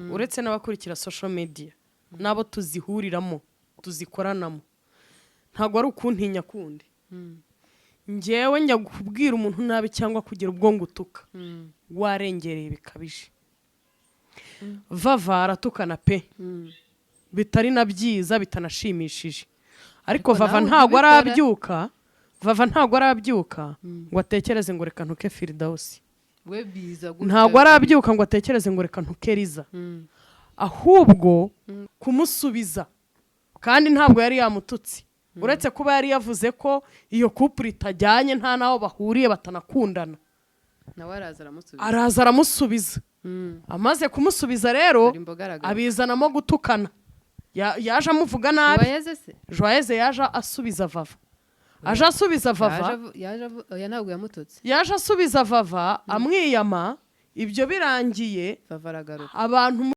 uretse n'abakurikira social media nabo tuzihuriramo tuzikoranamo ntago ari ukuntinya kundi njyewe njya kubwira umuntu nabi cyangwa kugira ubwo ngutuka warengereye bikabije vava aratukana pe bitari na byiza bitanashimishije ariko vava ntago arabyuka ngo atekereze ngo reka ntuke Firdausi ntago arabyuka ngo atekereze ngo reka ntuke Liza ahubwo kumusubiza kandi ntabwo yari yamututse uretse kuba yari yavuze ko iyo couple itajyanye nta naho bahuriye batanakundana araza aramusubiza amaze kumusubiza rero abizanamo gutukana yaje amuvuga nabi Joyeze yaje asubiza vava yaje asubiza vava amwiyama ibyo birangiye abantu